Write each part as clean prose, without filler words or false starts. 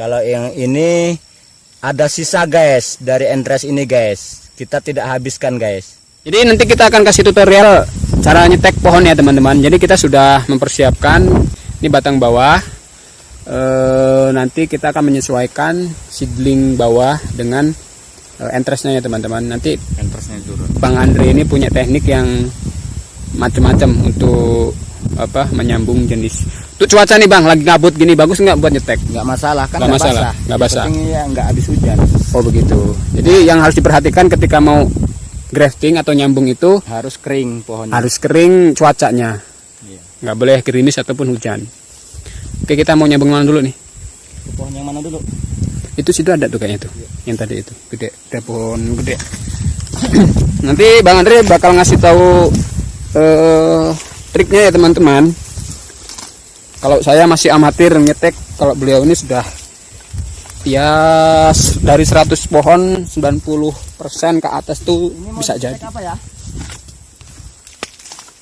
Kalau yang ini ada sisa guys dari entres ini guys. Kita tidak habiskan guys. Jadi nanti kita akan kasih tutorial cara nyetek pohon ya teman-teman. Jadi kita sudah mempersiapkan ini batang bawah. Nanti kita akan menyesuaikan seedling bawah dengan entresnya ya teman-teman. Nanti Entresnya dulu. Bang Andre ini punya teknik yang macam-macam untuk menyambung jenis. Tuh cuaca nih Bang, lagi ngabut gini, bagus nggak buat nyetek? Nggak masalah kan? Nggak masalah, nggak basah. Ya, nggak habis hujan. Oh begitu. Jadi yang harus diperhatikan ketika mau grafting atau nyambung itu Harus kering pohonnya. harus kering cuacanya. Iya. Nggak boleh gerimis ataupun hujan. Oke, kita mau nyambung mana dulu nih? Pohon yang mana dulu? Itu situ ada tuh kayaknya tuh. Yang tadi itu gede, ada pohon gede. Nanti Bang Andre bakal ngasih tahu triknya ya teman-teman. Kalau saya masih amatir nyetek, kalau beliau ini sudah ya dari 100 pohon 90% ke atas tuh bisa jadi. Apa ya?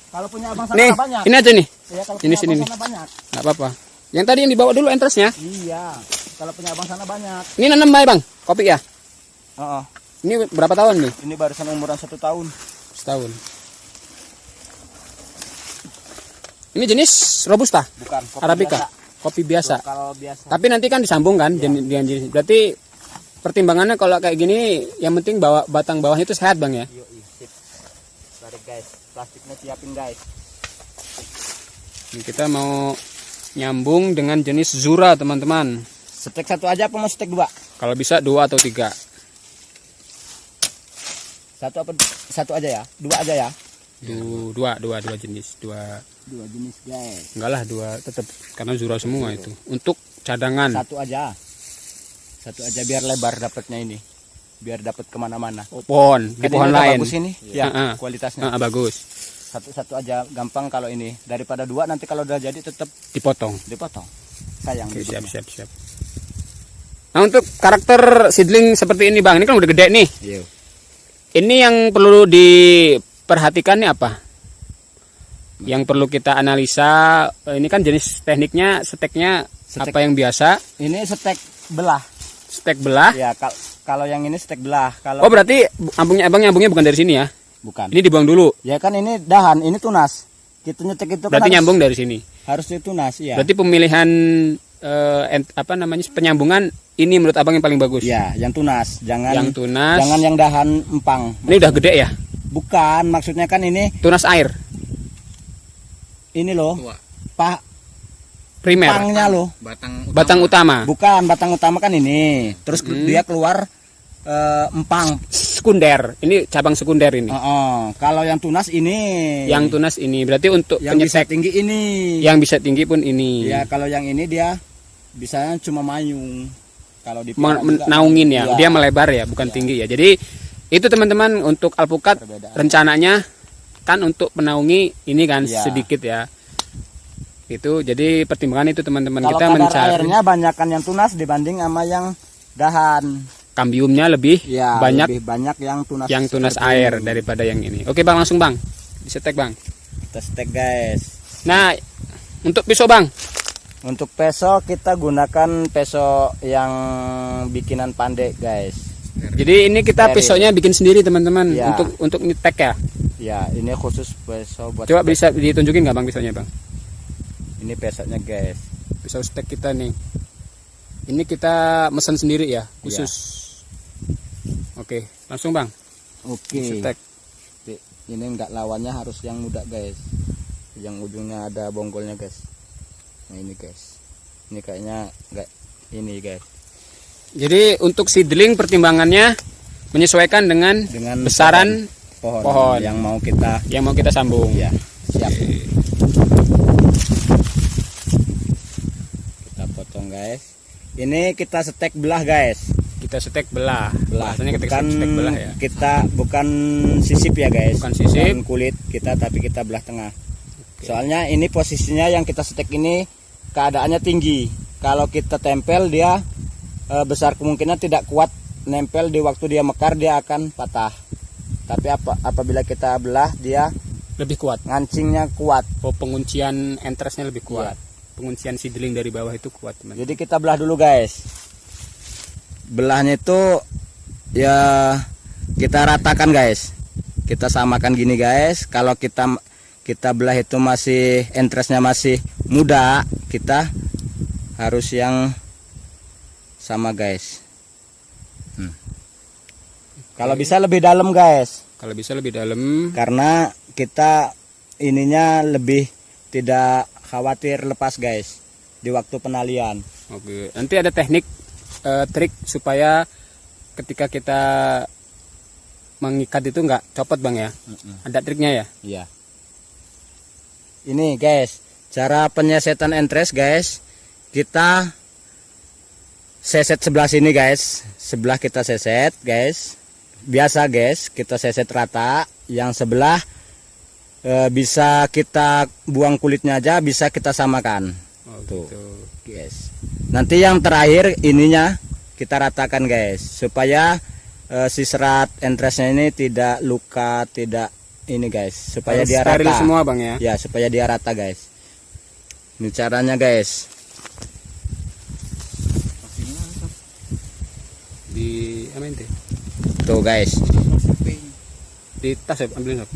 Kalau punya abang sana Nih, banyak. ini aja nih. Ya, kalau Ini punya sini abang nih. sana banyak. Nggak apa-apa. Yang tadi yang dibawa dulu entresnya. Iya. Kalau punya abang sana banyak. Ini nanam baik Bang, kopi ya. Oh, Ini berapa tahun nih? ini barusan umuran 1 tahun. Setahun. Ini jenis robusta, Bukan kopi arabica, biasa. kopi biasa. Kalau biasa. Tapi nanti kan disambung kan jenis. Berarti pertimbangannya kalau kayak gini, yang penting batang bawahnya itu sehat Bang ya. Yoi, sip. Tarik guys, plastiknya siapin guys. Ini kita mau nyambung dengan jenis zura teman-teman. Stek 1 aja apa mau stek 2? Kalau bisa 2 atau 3. 1 aja ya? 2 aja ya? Dua jenis. 2 jenis guys. Enggak lah 2 tetap karena zura semua itu. Untuk cadangan. 1 aja. 1 aja biar lebar dapatnya ini. Biar dapat kemana-mana. Oh, pohon, di Kan pohon ini udah lain. Bagus ini. Ya, kualitasnya. Bagus. Satu aja gampang kalau ini. Daripada 2 nanti kalau udah jadi tetap Dipotong. Sayang. Oke, siap. Nah, untuk karakter seedling seperti ini Bang, ini kan udah gede nih. Iya. Ini yang perlu diperhatikan nih apa? Yang perlu kita analisa, ini kan jenis tekniknya, steknya apa yang biasa? Ini stek belah. Stek belah. Ya, kalau yang ini stek belah. Kalau Oh, berarti abang nyambungnya bukan dari sini ya? bukan. Ini dibuang dulu. Ya kan ini dahan, ini tunas. Kita nyetek itu kan Berarti nyambung dari sini. harus ditunas ya. Berarti pemilihan penyambungan ini menurut abang yang paling bagus. Ya, yang tunas, jangan yang dahan empang. Ini udah gede ya? Bukan, maksudnya kan ini Tunas air. ini loh. Pak Primer. pangnya loh. Batang utama. Bukan, batang utama kan ini. Terus dia keluar empang. Sekunder. Ini cabang sekunder ini. Kalau yang tunas ini. Yang tunas ini berarti untuk yang bisa penyetek. tinggi ini. Yang bisa tinggi pun ini. Ya, kalau yang ini dia bisanya cuma mayung. Kalau di naungin ya. Dia melebar ya, bukan tinggi ya. Jadi itu teman-teman untuk alpukat rencananya kan untuk menaungi ini kan sedikit ya. Itu jadi pertimbangan itu teman-teman kita mencari. Airnya banyakkan yang tunas dibanding sama yang dahan. Kambiumnya lebih lebih banyak yang tunas air daripada yang ini. Oke Bang, langsung Bang. Disetek Bang. Kita stek guys. Nah, untuk pisau Bang. Untuk peso kita gunakan peso yang bikinan Pandai guys. Jadi ini kita pisaunya bikin sendiri teman-teman untuk nyetek ya. Ya, ini khusus peso buat. Coba bisa ditunjukin nggak Bang pisaunya Bang? Ini pesonya guys. Pisau stek kita nih. Ini kita mesen sendiri ya, khusus. Oke, langsung Bang. Oke. Stek. Ini enggak lawannya harus yang muda guys. Yang ujungnya ada bonggolnya guys. Nah ini guys. Ini kayaknya enggak ini guys. Jadi untuk seedling pertimbangannya menyesuaikan dengan besaran pohon yang mau kita sambung. Ya, siap. Kita potong guys. Ini kita setek belah guys. Kita setek belah. Bahasanya ketika bukan, setek belah ya. Kita bukan sisip ya guys. Bukan sisip. Bukan kulit kita, tapi kita belah tengah. Soalnya ini posisinya yang kita setek ini keadaannya tinggi. Kalau kita tempel dia besar kemungkinan tidak kuat nempel di waktu dia mekar, dia akan patah. Tapi apabila kita belah dia lebih kuat. Ngancingnya kuat. Oh, penguncian entresnya lebih kuat. Iya. Penguncian seedling dari bawah itu kuat teman. Jadi kita belah dulu guys. belahnya itu ya kita ratakan guys, kita samakan gini guys. Kalau kita belah itu masih entresnya masih muda, kita harus yang sama guys. Kalau bisa lebih dalam guys, Kalau bisa lebih dalam. karena kita ininya lebih tidak khawatir lepas guys di waktu penalian. Oke. Nanti ada teknik trik supaya ketika kita mengikat itu nggak copot bang ya. Ada triknya ya. Iya. Ini guys, cara penyesetan entres guys. Kita seset sebelah sini guys, sebelah kita seset guys. Biasa guys, kita seset rata. Yang sebelah bisa kita buang kulitnya aja, bisa kita samakan. Oh, Tuh. gitu. Guys. Nanti yang terakhir ininya kita ratakan guys, supaya si serat entresnya ini tidak luka, tidak ini guys, supaya Harus dia steril rata. semua bang ya. Ya, supaya dia rata guys. Ini caranya guys. Di apa ini? Tuh guys. Di tas ya, ambilin sob.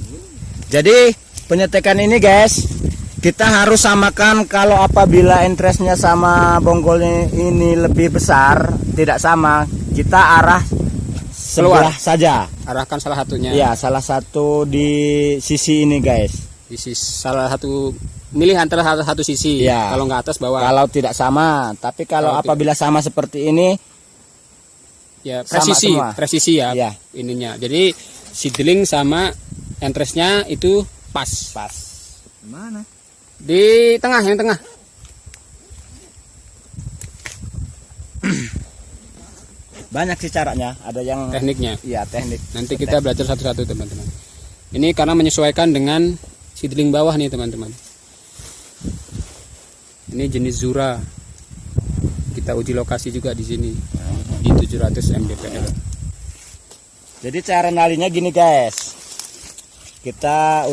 Jadi penyetekan ini guys, kita harus samakan. Kalau apabila entresnya sama bonggolnya ini lebih besar, tidak sama, kita arah sebelah saja. Arahkan salah satunya. Ya, salah satu di sisi ini guys. Di salah satu, milih antara satu sisi. Ya. Kalau nggak atas bawah. Kalau tidak sama, tapi kalau Kalau apabila sama seperti ini, Ya sama presisi, semua. presisi ya, Ya. ininya. Jadi seedling sama entresnya itu pas. pas. Mana? Di tengah, yang tengah. Banyak sih caranya, ada yang Tekniknya. iya teknik. Nanti kita belajar satu-satu teman-teman. Ini karena menyesuaikan dengan seedling bawah nih teman-teman. Ini jenis Zura. Kita uji lokasi juga di sini di 700 mdpl. Jadi cara nalinya gini guys. Kita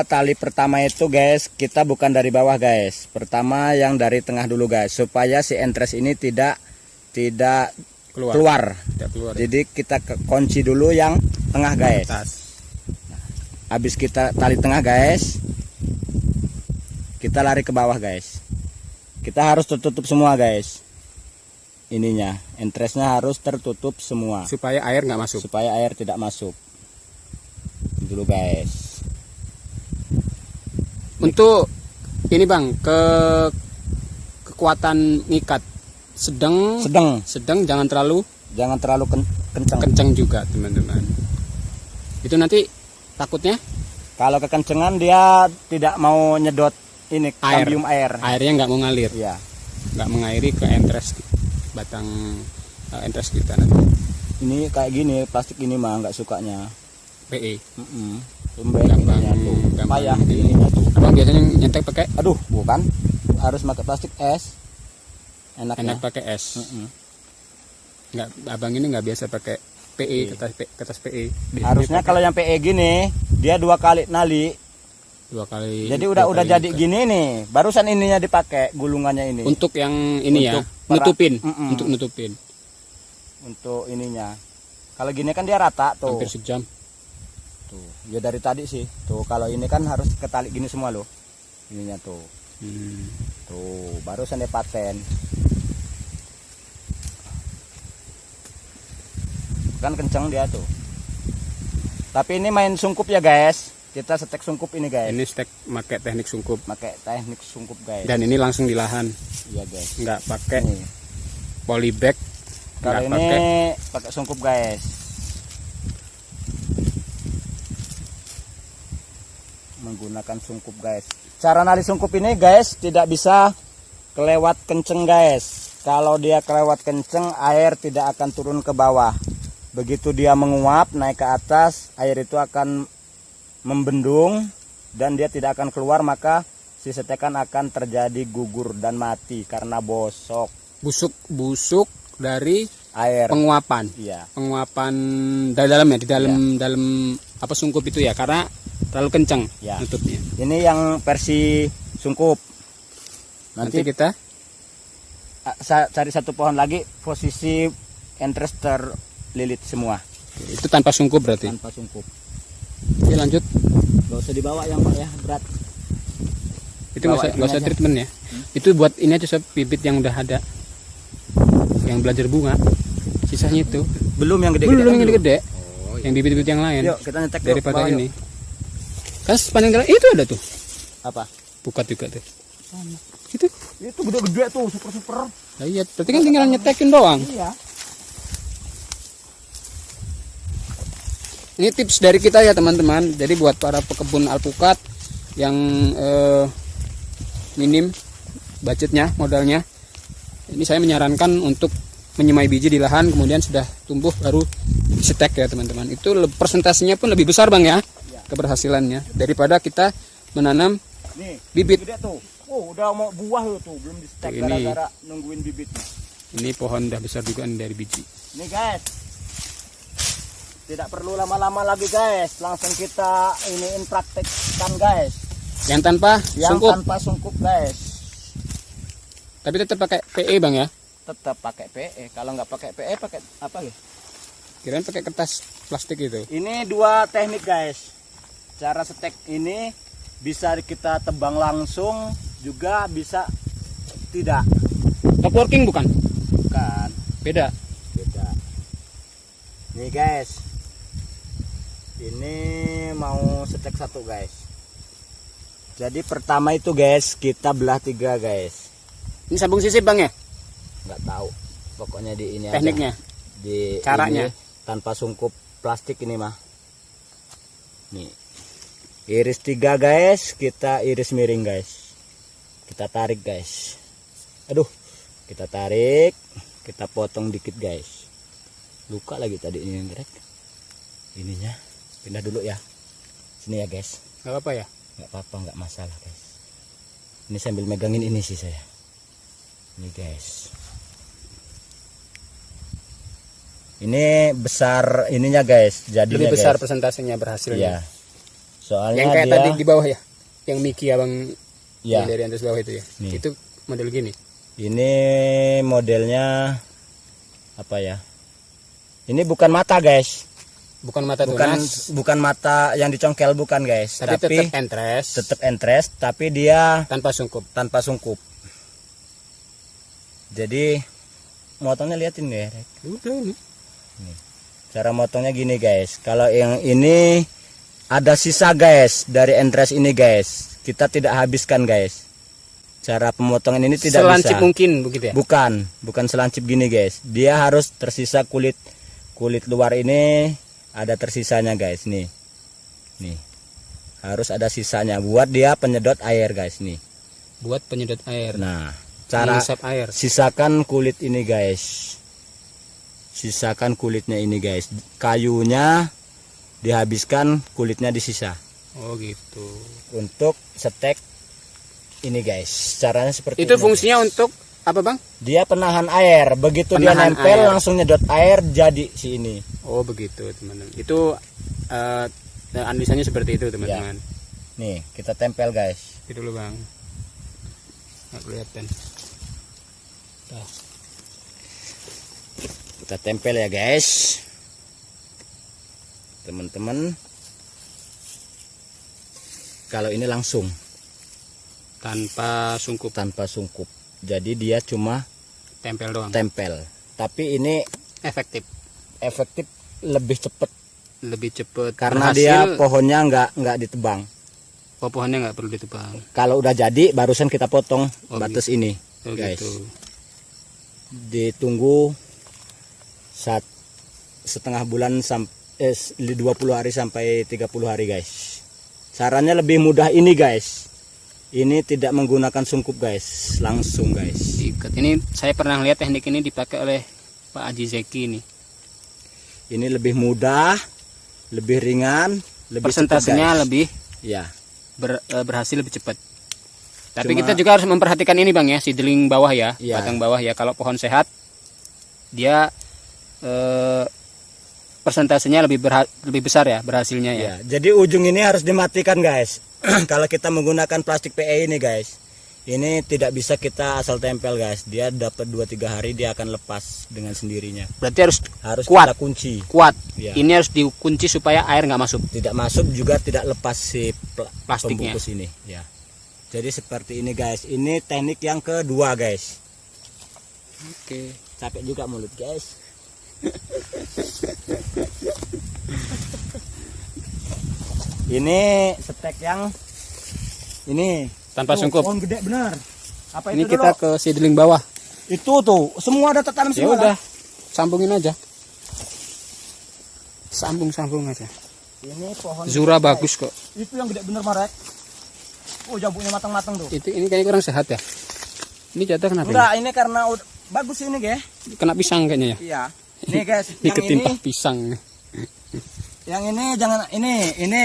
tali pertama itu guys, kita bukan dari bawah guys. Pertama yang dari tengah dulu guys, supaya si entres ini tidak keluar. Tidak keluar. Jadi kita kunci dulu yang tengah guys. Atas. Habis kita tali tengah guys, kita lari ke bawah guys. Kita harus tertutup semua guys. Ininya, entresnya harus tertutup semua Supaya air nggak masuk. supaya air tidak masuk. Dulu guys. Untuk ini bang, kekuatan ngikat sedang, jangan terlalu kencang. kencang juga teman-teman. Itu nanti takutnya Kalau kekencengan dia tidak mau nyedot ini kambium air. airnya nggak mau ngalir, Iya. nggak mengairi ke entres batang entres kita nanti. Ini kayak gini, plastik ini mah nggak sukanya. PE. Lembek Gampang, ininya tuh. gampang Payah ini. ininya tuh. Abang biasanya nyetek pakai Aduh, bukan. Harus pakai plastik es. enak Enaknya. pakai es. Nggak, abang ini nggak biasa pakai PE, kertas PE. Biasanya Harusnya pakai kalau yang PE gini, dia 2 kali nali. 2 kali. Jadi 2 udah kali jadi ngikat. gini nih. Barusan ininya dipakai gulungannya ini. Untuk yang ini Untuk ya, nutupin, Mm-mm. untuk nutupin. Untuk ininya. Kalau gini kan dia rata tuh. Hampir sejam. Tuh. Ya dari tadi sih. Tuh kalau ini kan harus ketali gini semua loh. Ininya tuh. Tuh, barusan dia paten. Kan kenceng dia tuh. Tapi ini main sungkup ya guys. Kita setek sungkup ini guys. Ini stek pakai teknik sungkup. Pakai teknik sungkup guys. Dan ini langsung di lahan, Iya guys. nggak pakai Nih. polybag, Kalau nggak ini pakai. pakai sungkup guys. Menggunakan sungkup guys. Cara nali sungkup ini guys tidak bisa kelewat kenceng guys. Kalau dia kelewat kenceng, air tidak akan turun ke bawah. Begitu dia menguap naik ke atas, air itu akan membendung dan dia tidak akan keluar, maka si setekan akan terjadi gugur dan mati karena bosok Busuk dari air. penguapan. Iya. Penguapan dari dalam ya, di dalam apa sungkup itu ya, karena terlalu kencang Ya. nutupnya. Ini yang versi sungkup. Nanti Nanti kita cari satu pohon lagi, posisi entres terlilit semua Itu tanpa sungkup berarti. tanpa sungkup. Oke, lanjut. Gak usah dibawa yang Pak ya, berat. Itu nggak Bawa usah ini aja. treatment ya. Itu buat ini aja sob, bibit yang udah ada. Yang belajar bunga. Sisanya itu. Belum yang gede-gede. Belum kan yang gede. Oh, Yang bibit-bibit yang lain. Yuk kita nyetek yuk, Daripada bawa yuk. ini. Kan sepanjang jalan itu ada tuh. Apa? Pukat juga tuh. Itu. Itu gede-gede tuh, super-super. Nah, iya, berarti kan tinggal nyetekin doang. Iya. Ini tips dari kita ya teman-teman. Jadi buat para pekebun alpukat yang minim budgetnya, modalnya, ini saya menyarankan untuk menyemai biji di lahan, kemudian sudah tumbuh baru setek ya teman-teman. Itu persentasenya pun lebih besar bang ya, keberhasilannya daripada kita menanam Nih, bibit. gede tuh. Oh, udah mau buah tuh, belum di stek Tuh, ini. gara-gara nungguin bibitnya. Ini pohon udah besar juga nih dari biji. Nih guys. Tidak perlu lama-lama lagi guys, langsung kita iniin praktekkan guys. Yang tanpa Yang sungkup, tanpa sungkup guys. tapi tetap pakai PE bang ya. Tetap pakai PE. Kalau nggak pakai PE pakai apa ya? Kirain pakai kertas plastik itu. Ini dua teknik guys. Cara setek ini bisa kita tebang langsung, juga bisa tidak. Top working bukan? Bukan, Beda. beda. Nih guys. Ini mau setek satu guys. Jadi pertama itu guys, kita belah 3 guys. Ini sambung sisip bang ya? Nggak tahu. Pokoknya di ini Tekniknya. aja. Di Caranya. ini, tanpa sungkup plastik ini mah. Nih. Iris 3 guys, kita iris miring guys. Kita tarik guys. Aduh, kita tarik, kita potong dikit guys. Luka lagi tadi ini yang grek. Ininya pindah dulu ya. Sini ya guys. Gak apa ya? Nggak apa-apa, nggak masalah guys. Ini sambil megangin ini sih saya. Ini guys. Ini besar ininya guys. Jadinya Lebih besar guys. persentasenya berhasilnya. Iya. Soalnya Yang kayak dia tadi di bawah ya, yang Miki abang ya. yang dari atas bawah itu ya. Nih. Itu model gini. Ini modelnya apa ya? Ini bukan mata guys. Bukan mata Bukan tunas, bukan mata yang dicongkel bukan guys. tapi tetap entres, tetap entres, tapi dia tanpa sungkup. tanpa sungkup. Jadi motongnya liatin ya. Rek. Udah ini. Cara motongnya gini guys. Kalau yang ini ada sisa guys dari entres ini guys. Kita tidak habiskan guys. Cara pemotongan ini tidak Selancip bisa. mungkin begitu ya. Bukan selancip gini guys. Dia harus tersisa kulit luar ini ada tersisanya guys nih. Nih. Harus ada sisanya buat dia penyedot air guys nih. Buat penyedot air. Nah, cara Menghisap air. sisakan kulit ini guys. Sisakan kulitnya ini guys. Kayunya dihabiskan, kulitnya disisa. Oh gitu. Untuk setek ini guys. Caranya seperti Itu ini, fungsinya guys. untuk apa bang? Dia penahan air. Begitu dia Penahan nempel air. langsung nyedot air jadi si ini. Oh begitu teman-teman. Itu analisannya seperti itu teman-teman. Nih, kita tempel guys. Itu dulu bang. Nggak kelihatan. Nah, Kita tempel ya guys. Teman-teman. Kalau ini langsung tanpa sungkup, tanpa sungkup. Jadi dia cuma tempel doang. tempel. Tapi ini Efektif. lebih cepet Lebih cepat. karena dia pohonnya nggak ditebang. pohonnya nggak perlu ditebang. Kalau udah jadi barusan kita potong Oh, batas ini Oh, guys. gitu. Ditunggu setengah bulan sampai 20 hari sampai 30 hari guys. Caranya lebih mudah ini guys. Ini tidak menggunakan sungkup guys, langsung guys. Diikat. Ini saya pernah lihat teknik ini dipakai oleh Pak Haji Zeki ini. Ini lebih mudah, lebih ringan, lebih Persentasenya cepat, guys. lebih Ya. berhasil lebih cepat. Tapi Cuma- kita juga harus memperhatikan ini bang ya, seedling bawah ya, Iya. batang bawah ya. Kalau pohon sehat, dia persentasenya lebih besar ya berhasilnya ya. Ya, jadi ujung ini harus dimatikan guys. Kalau kita menggunakan plastik PE ini guys, Ini tidak bisa kita asal tempel guys. Dia dapat 2-3 hari dia akan lepas dengan sendirinya. Berarti harus Kuat. kuat. Kita kunci. Kuat. Ya. Ini harus dikunci supaya air nggak masuk. Tidak masuk juga tidak lepas si Plastiknya. pembungkus ini. Ya. Jadi seperti ini guys. Ini teknik yang kedua guys. Oke. Capek juga mulut guys. Ini stek yang ini Tanpa sungkup. pohon gede benar. Apa Ini itu kita dulu? ke seedling bawah. Itu tuh semua ada tertanam Ya semua. udah, sambungin aja. Sambung aja. Ini pohon Zura gede, bagus kok. guys. Itu yang gede bener Marek. Oh jambunya matang-matang tuh. Ini kayaknya kurang sehat ya. Ini jatuh kenapa? Enggak, ini karena bagus ini guys. Ini? Kena pisang kayaknya ya. Iya. Nih guys, Ini yang ketimpa ini pisang. yang ini jangan ini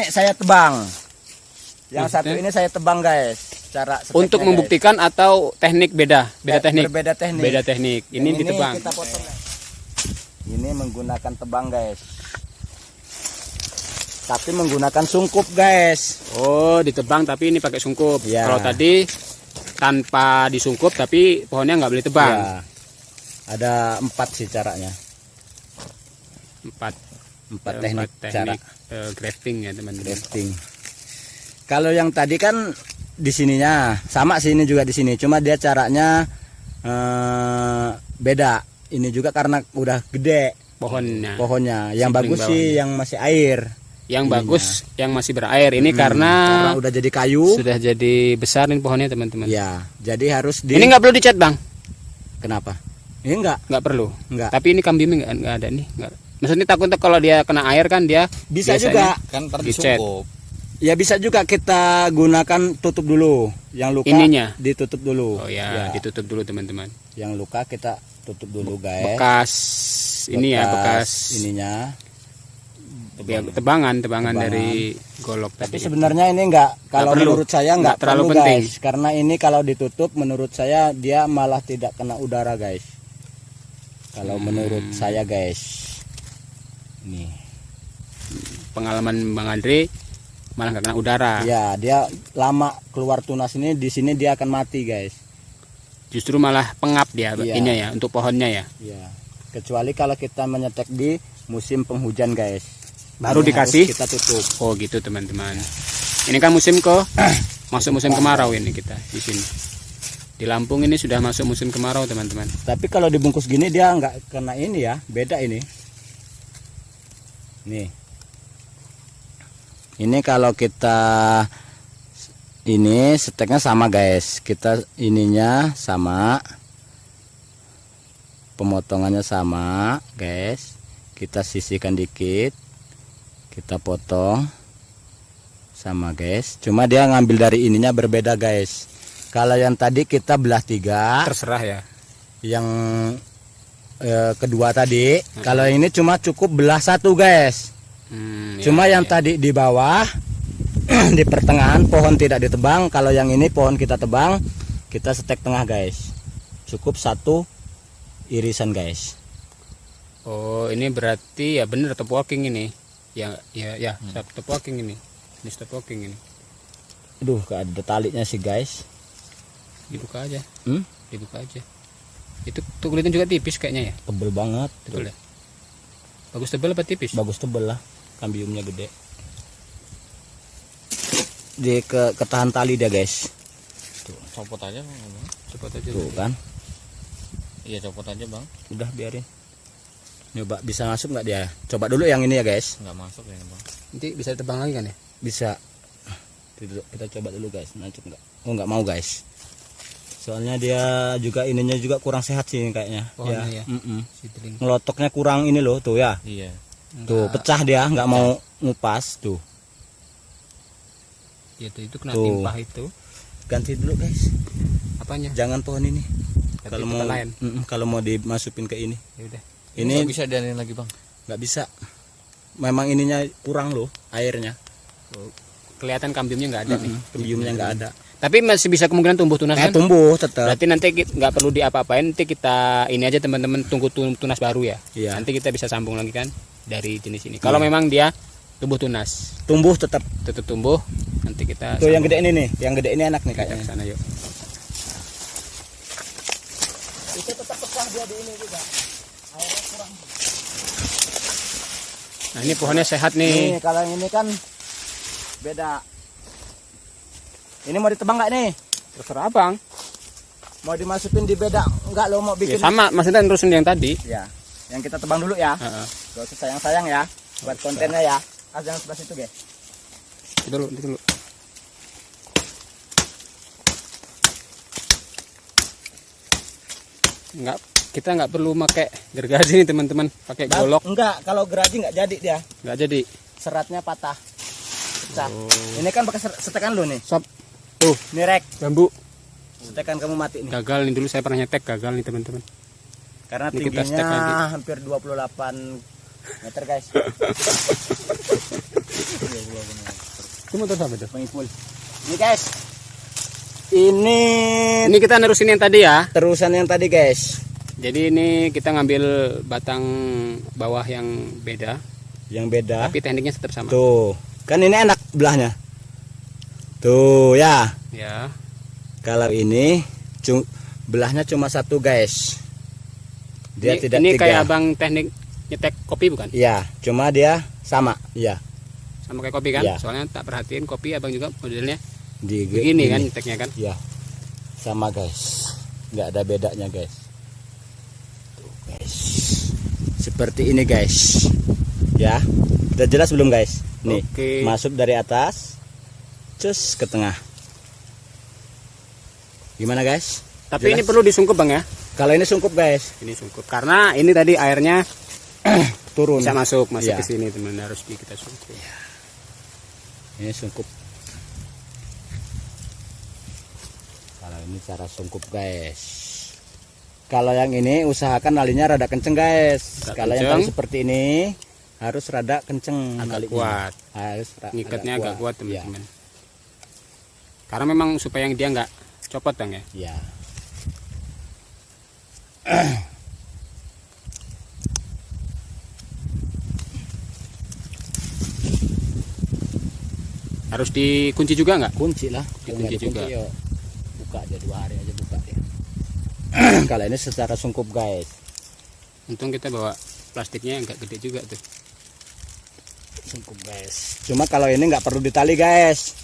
saya tebang. Yang Maksudnya? satu ini saya tebang guys. Cara steknya, Untuk guys. membuktikan atau teknik beda teknik. Berbeda teknik. Beda teknik. Ini Yang ditebang. Kita potong. Guys. Ini menggunakan tebang guys. Tapi menggunakan sungkup guys. Oh, ditebang tapi ini pakai sungkup. Ya. Kalau tadi tanpa disungkup tapi pohonnya nggak boleh tebang. Ya. Ada 4 sih caranya. 4 teknik cara grafting ya teman-teman. grafting. Kalau yang tadi kan di sininya sama sih, ini juga di sini. Cuma dia caranya beda. Ini juga karena udah gede pohonnya. Yang Seedling bagus sih bawahnya. yang masih air. Yang bagus yang masih berair ini karena udah jadi kayu. sudah jadi besar nih pohonnya teman-teman. Ya, jadi harus Ini nggak perlu dicat bang? Kenapa? Ini Nggak perlu. enggak. Tapi ini kambingnya nggak ada nih. Nggak. Maksudnya takutnya kalau dia kena air kan dia Bisa biasanya juga. Kan ntar Dicet. disungkup. Ya bisa juga kita gunakan tutup dulu. Yang luka Ininya? ditutup dulu. Oh ya, ditutup dulu teman-teman. Yang luka kita tutup dulu guys. Bekas ini ya bekas ininya. tebangan Tebangan. dari golok Tapi tadi. sebenarnya ini enggak, kalau perlu. menurut saya Nggak enggak terlalu perlu penting. guys. Karena ini kalau ditutup menurut saya dia malah tidak kena udara guys. Kalau menurut saya guys. Nih. Pengalaman Bang Andre malah nggak kena udara. Ya, dia lama keluar tunas ini, di sini dia akan mati guys. Justru malah pengap dia Iya. ini ya untuk pohonnya ya. Ya. Kecuali kalau kita menyetek di musim penghujan guys. Baru Ini dikasih? harus kita tutup. Oh gitu teman-teman. Ini kan musim masuk musim kemarau ini kita di sini. Di Lampung ini sudah masuk musim kemarau teman-teman. Tapi kalau dibungkus gini dia nggak kena ini ya, beda ini. Nih. Ini kalau kita ini steknya sama guys. Kita ininya sama. Pemotongannya sama, guys. Kita sisihkan dikit. Kita potong sama guys. Cuma dia ngambil dari ininya berbeda guys. Kalau yang tadi kita belah 3, Terserah ya. yang kedua tadi, kalau ini cuma cukup belah 1 guys. Cuma yang tadi di bawah di pertengahan pohon tidak ditebang. Kalau yang ini pohon kita tebang, kita setek tengah guys. Cukup 1 irisan guys. Oh ini berarti ya bener top walking ini. Ya top walking ini. Ini stop walking ini. Aduh, gak ada talinya sih guys. Dibuka aja. Hmm? Dibuka aja. Itu tuh kulitnya juga tipis kayaknya ya. Tebel banget. Betul ya. Bagus tebal apa tipis? Bagus tebel lah. Kambiumnya gede. Di ketahan tali dia guys. Tuh, copot aja bang. Cepat aja. Tuh kan. Iya copot aja bang. Udah biarin. Nyoba bisa masuk nggak dia? Coba dulu yang ini ya guys. Nggak masuk ya bang. Nanti bisa terbang lagi kan ya? Bisa. Kita coba dulu guys. Nancep nggak? Oh nggak mau guys. Soalnya dia juga ininya juga kurang sehat sih kayaknya. Pohonnya ya? Mm-mm. Ngelotoknya kurang ini loh tuh ya. Iya. Tuh pecah dia, nggak mau ngupas tuh. Itu kena Tuh. timpah itu. Ganti dulu guys. Apanya? Jangan pohon ini. Ganti Kalau tempat mau lain. kalau mau dimasukin ke ini. Ya udah. Ini nggak bisa dianin lagi bang. nggak bisa. Memang ininya kurang loh airnya. Kelihatan kambiumnya nggak ada nih. Kembiumnya nggak ada. Tapi masih bisa kemungkinan tumbuh tunas kan? Tumbuh tetap. Berarti nanti nggak perlu diapa-apain, nanti kita ini aja teman-teman tunggu tunas baru ya. Iya. Nanti kita bisa sambung lagi kan dari jenis ini. Kalau memang dia tumbuh tunas, Tumbuh tetap. tetap tumbuh, nanti kita Tuh yang sambung. gede ini nih, yang gede ini enak nih Kita kayaknya. ke sana yuk. ini juga airnya kurang. Nah ini pohonnya sehat nih. Nih kalau yang ini kan beda. Ini mau ditebang nggak nih? Terserah abang. Mau dimasukin di beda nggak lo mau Ya bikin? sama, maksudnya terusin yang tadi. Ya, yang kita tebang dulu ya. Heeh. Gak usah sayang-sayang ya, buat kontennya ya. Jangan sebelah situ guys. Itu dulu. Kita nggak perlu pakai gergaji nih teman-teman, pakai golok Enggak, kalau geraji nggak jadi dia. nggak jadi. Seratnya patah. Pecah. Oh. Ini kan pakai setekan lo nih. Sob, tuh Ini rek, bambu setekan kamu mati nih. gagal nih, dulu saya pernah nyetek gagal nih teman-teman. Karena Ini kita stek lagi. tingginya hampir 28 meter guys. Itu motor siapa tuh? Mengipul. Ini guys. Ini Ini kita nerusin yang tadi ya. terusan yang tadi guys. Jadi ini kita ngambil batang bawah yang beda, Yang beda. tapi tekniknya tetap sama. Tuh, kan ini enak belahnya. Tuh ya. Ya. Kalau ini belahnya cuma satu guys. Dia Ini, tidak ini tiga. kayak abang teknik nyetek kopi bukan? Iya, cuma dia sama. Iya. Sama kayak kopi kan? Iya. Soalnya tak perhatiin kopi abang juga modelnya Di begini kan nyeteknya kan? Iya. Sama guys. Nggak ada bedanya guys. Tuh guys. Seperti ini guys. Ya. Udah jelas belum guys? Nih, Oke. masuk dari atas. Cus ke tengah. Gimana guys? Tapi Jelas? ini perlu disungkup bang ya? Kalau ini sungkup guys, Ini sungkup karena ini tadi airnya turun. bisa masuk Iya. ke sini teman, harus kita sungkup. Ini sungkup. Kalau ini cara sungkup guys. Kalau yang ini usahakan talinya rada kenceng guys. Rada Kalau yang kenceng. tali seperti ini harus rada kenceng Agak talinya. kuat. Harus Ngikatnya agak kuat Iya. teman-teman. Karena memang supaya yang dia nggak copot bang ya. Iya. Harus dikunci juga nggak? Kunci lah. Kalau Dikunci nggak juga. yo, buka aja 2 hari aja buka ya. Kalau ini secara sungkup guys. Untung kita bawa plastiknya yang nggak gede juga tuh. Sungkup guys. Cuma kalau ini nggak perlu ditali guys.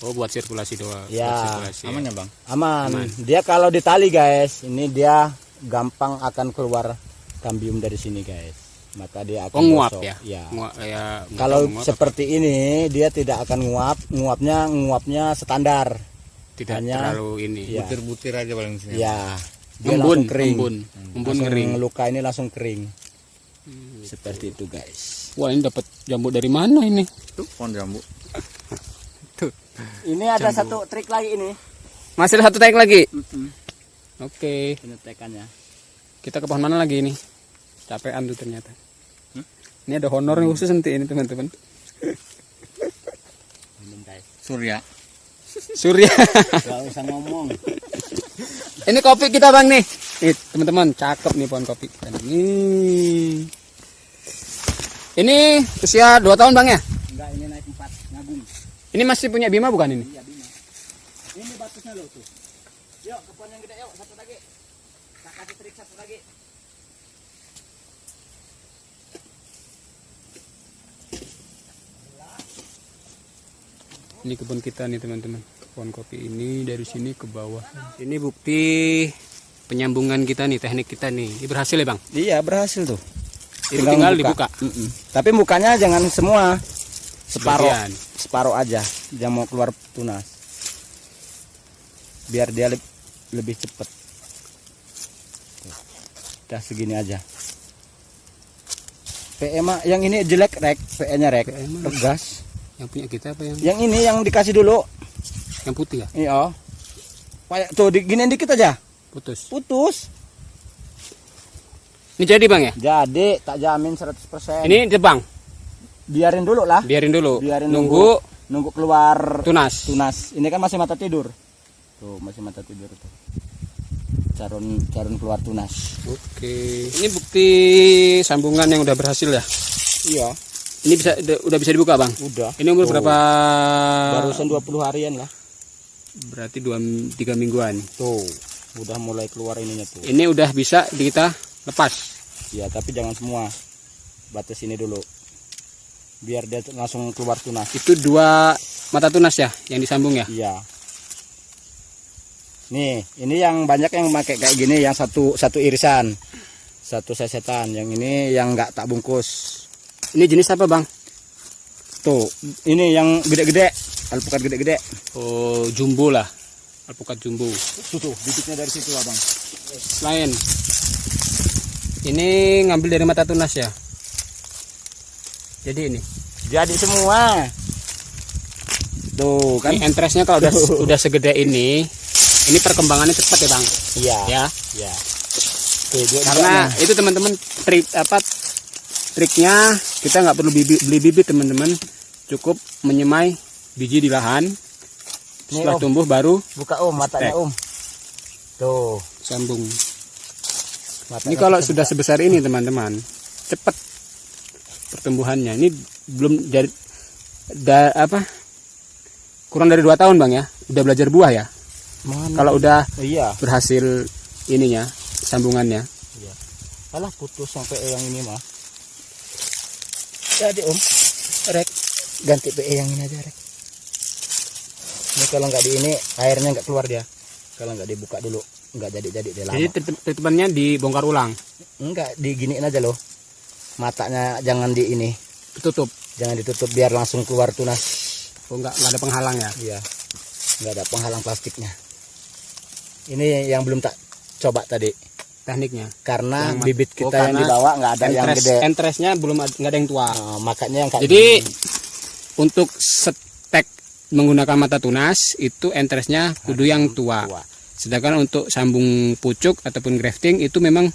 Oh buat sirkulasi doang. Ya. Buat sirkulasi, Aman ya bang? Aman. Aman. Dia kalau ditali guys, ini dia gampang akan keluar kambium dari sini guys. Maka dia akan Oh nguap gosok. ya? Ya. Nguap, ya nggak Kalau tahu nguap seperti ini dia tidak akan nguap. Nguapnya standar. apa. Tidak hanya- terlalu ini. Iya. Butir-butir aja paling sini. Ya. Dia Embun, langsung kering. embun Langsung kering. luka ini langsung kering. Seperti itu guys. Wah ini dapat jambu dari mana ini? Tuh pohon jambu. Tuh. Ini ada satu trik lagi ini. Masih ada satu tag lagi. Oke. Ini tekannya. Kita ke pohon mana lagi ini? Capean tuh ternyata. Ini ada honor yang khusus nanti ini teman-teman. Minum guys. Surya. Surya. Gak usah ngomong. Ini kopi kita bang nih. Nih teman-teman, cakep nih pohon kopi kita nih. Ini usia 2 tahun bang ya? Enggak, ini naik 4 ngabung. Ini masih punya Bima bukan ini? Iya, Bima. Ini batusnya loh tuh. Yuk, ke pohon yang gede yuk, satu lagi. Tak kasih trik satu lagi. Ini kebun kita nih teman-teman. Pohon kopi ini dari sini ke bawah. Ini bukti penyambungan kita nih, teknik kita nih. Ini berhasil ya bang? Iya, berhasil tuh. Tinggal dibuka. Tapi mukanya jangan semua. Separuh. Sebagian. Separuh aja. Jangan mau keluar tunas. Biar dia lebih cepet. Udah segini aja. PE mah yang ini jelek rek, PE-nya rek. PE mah. Tegas. Yang punya kita apa yang Yang ini yang dikasih dulu. putih ya? Iya. Kayak tuh diginiin dikit aja. Putus. Putus. Ini jadi bang ya? Jadi tak jamin 100%. Ini debang. Biarin dulu lah. Biarin dulu. Biarin Nunggu nunggu keluar tunas. tunas. Ini kan masih mata tidur. Tuh, masih mata tidur tuh. Carun keluar tunas. Oke. Ini bukti sambungan yang udah berhasil ya? Iya, Ini udah bisa dibuka bang? udah. Ini umur Tuh. berapa? Barusan 20 harian lah. Berarti 3 mingguan. Tuh. udah mulai keluar ininya tuh. Ini udah bisa kita lepas. Ya, tapi jangan semua. Batas ini dulu. Biar dia langsung keluar tunas. Itu 2 mata tunas ya yang disambung ya? Iya. Nih, ini yang banyak yang pakai kayak gini, yang satu irisan. Satu sesetan, yang ini yang enggak tak bungkus. Ini jenis apa, Bang? Tuh, ini yang gede-gede, alpukat gede-gede. Oh, jumbo lah. Alpukat jumbo. Tuh, bibitnya dari situ, Abang. Lain. Ini ngambil dari mata tunas ya. Jadi ini. Jadi semua. Tuh, kan. Ini entresnya kalau udah segede ini perkembangannya cepat ya, Bang. Iya. Ya. Iya. Tuh, Karena itu teman-teman triknya kita nggak perlu beli bibit teman-teman, cukup menyemai biji di lahan. Setelah tumbuh baru buka matanya tuh sambung. matanya Ini kalau sudah sebesar ini teman-teman cepat pertumbuhannya. Ini belum kurang dari 2 tahun, Bang ya, udah belajar buah ya. Kalau udah berhasil ininya sambungannya. Iya. Alah, putus sampai yang ini mah. Jadi rek ganti PE yang ini aja, rek. Ini kalau nggak di ini airnya nggak keluar dia. Kalau nggak dibuka dulu nggak jadi dia lama. Jadi treatmentnya dibongkar ulang. Enggak, diginiin aja loh. Matanya jangan di ini. Tutup. Jangan ditutup biar langsung keluar tunas. Oh, nggak ada penghalang ya. Iya. Nggak ada penghalang plastiknya. Ini yang belum tak coba tadi. Tekniknya. Karena bibit kita yang dibawa nggak ada yang gede. Entresnya nggak ada yang tua. Makanya yang kayak jadi untuk setek menggunakan mata tunas itu entresnya kudu yang tua. Sedangkan untuk sambung pucuk ataupun grafting itu memang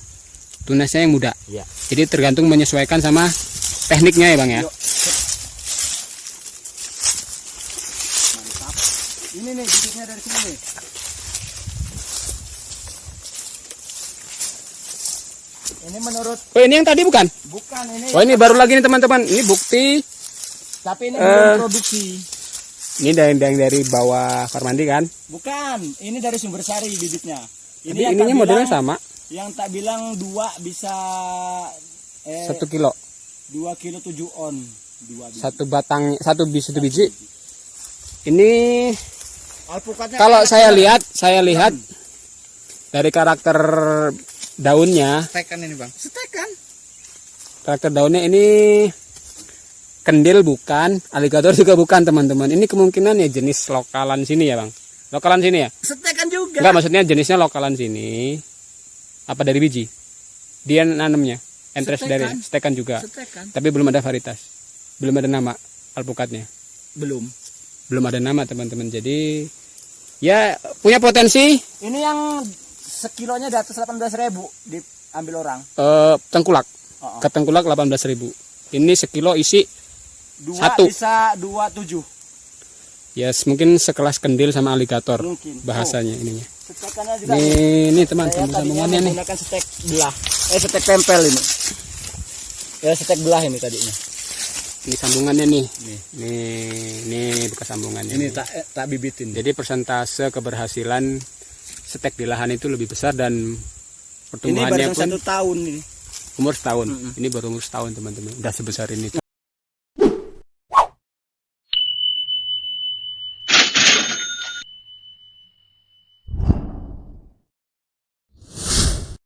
tunasnya yang muda. Ya. Jadi tergantung menyesuaikan sama tekniknya ya, Bang ya. Mantap. Ini nih bibitnya dari sini nih. Ini menurut Oh, ini yang tadi bukan? bukan ini. Oh, ini baru lagi nih teman-teman. Ini bukti. Tapi ini belum produksi. Ini dari bawah Farmandi kan? Bukan, ini dari Sumber Sari bibitnya. Tapi ininya modelnya sama. Yang tak bilang 2 bisa 1 kilo. 2 kilo 7 on. 2 biji. Satu batang, satu biji. Ini Alpukatnya kalau saya lihat dari karakter daunnya, Stekan ini, Bang. setekan. karakter daunnya ini kendil bukan, aligator juga bukan teman-teman. Ini kemungkinan ya jenis lokalan sini ya, Bang. Lokalan sini ya? Setekan juga. Enggak, maksudnya jenisnya lokalan sini. Apa dari biji? Dia nanamnya. Entres Setekan. dari stekan juga. Setekan. Tapi belum ada varietas. Belum ada nama alpukatnya. Belum. Belum ada nama teman-teman. Jadi ya punya potensi. Ini yang sekilonya di atas 18.000 diambil orang. Tengkulak. Oh. Ke tengkulak 18.000. Ini sekilo isi 2 satu. bisa 27. ya mungkin sekelas kendil sama aligator Mungkin. bahasanya ininya. Setekannya juga. Ini teman Saya tadinya sambungannya nih. menggunakan setek belah. Setek tempel ini. Ya, setek belah ini tadinya. Ini sambungannya nih. Nih. Nih bekas sambungannya. Ini nih. tak bibitin. Jadi persentase keberhasilan setek di lahan itu lebih besar dan Ini pertumbuhannya baru pun 1 tahun ini. umur setahun. Ini baru umur setahun teman-teman. Udah sebesar ini.